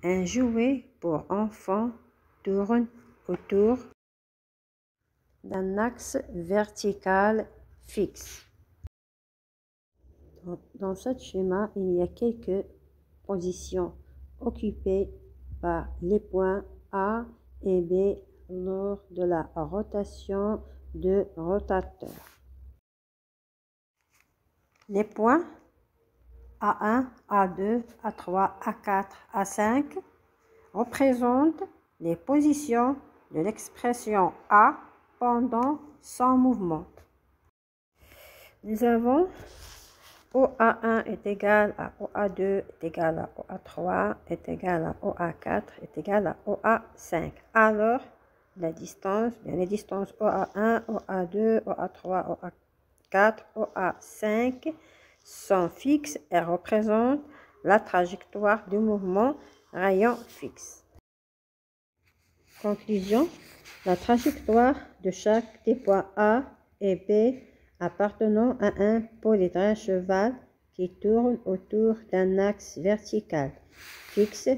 Un jouet pour enfants tourne autour d'un axe vertical fixe. Dans ce schéma, il y a quelques positions occupées par les points A et B lors de la rotation de rotateur. Les points A1, A2, A3, A4, A5 représentent les positions de l'expression A pendant son mouvement. Nous avons OA1 est égal à OA2 est égal à OA3 est égal à OA4 est égal à OA5. Alors, les distances OA1, OA2, OA3, OA4, OA5 sont fixes et représentent la trajectoire du mouvement rayon fixe. Conclusion, la trajectoire de chaque des points A et B appartenant à un polyèdre cheval qui tourne autour d'un axe vertical fixe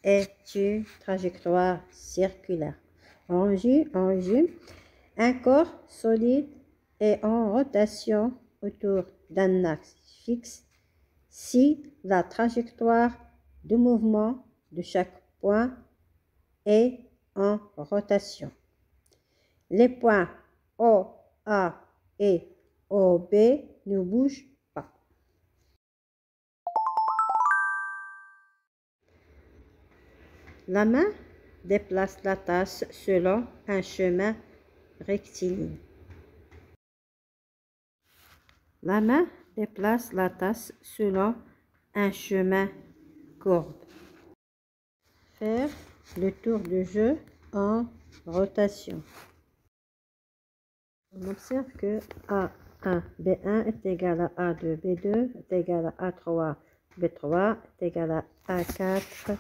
est une trajectoire circulaire. En résume, un corps solide est en rotation autour d'un axe fixe si la trajectoire de mouvement de chaque point est en rotation. Les points O, A et OB ne bougent pas. La main déplace la tasse selon un chemin rectiligne. La main déplace la tasse selon un chemin courbe. Faire le tour du jeu en rotation. On observe que A1, B1 est égal à A2, B2 est égal à A3, B3 est égal à A4,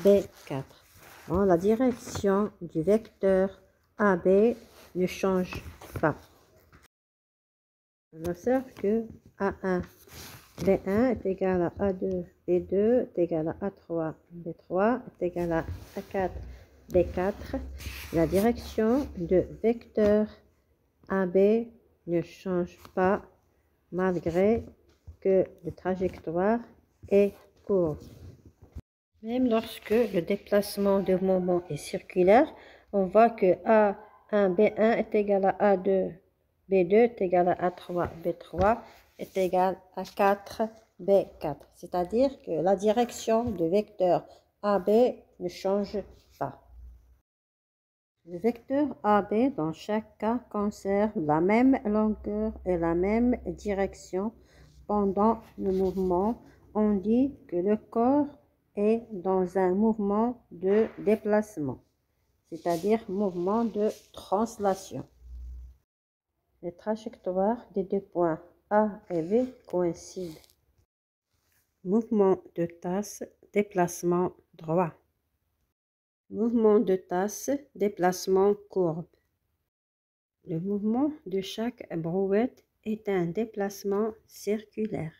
B4. Bon, la direction du vecteur AB ne change pas. On observe que A1, B1 est égal à A2, B2 est égal à A3, B3 est égal à A4, B4. La direction du vecteur AB ne change pas malgré que la trajectoire est courbe. Même lorsque le déplacement de moment est circulaire, on voit que A1, B1 est égal à A2, B2 est égal à A3, B3 est égal à 4, B4. C'est-à-dire que la direction du vecteur AB ne change pas. Le vecteur AB dans chaque cas conserve la même longueur et la même direction pendant le mouvement. On dit que le corps est dans un mouvement de déplacement, c'est-à-dire mouvement de translation. Les trajectoires des deux points A et B coïncident. Mouvement de tasse, déplacement droit. Mouvement de tasse, déplacement courbe. Le mouvement de chaque brouette est un déplacement circulaire.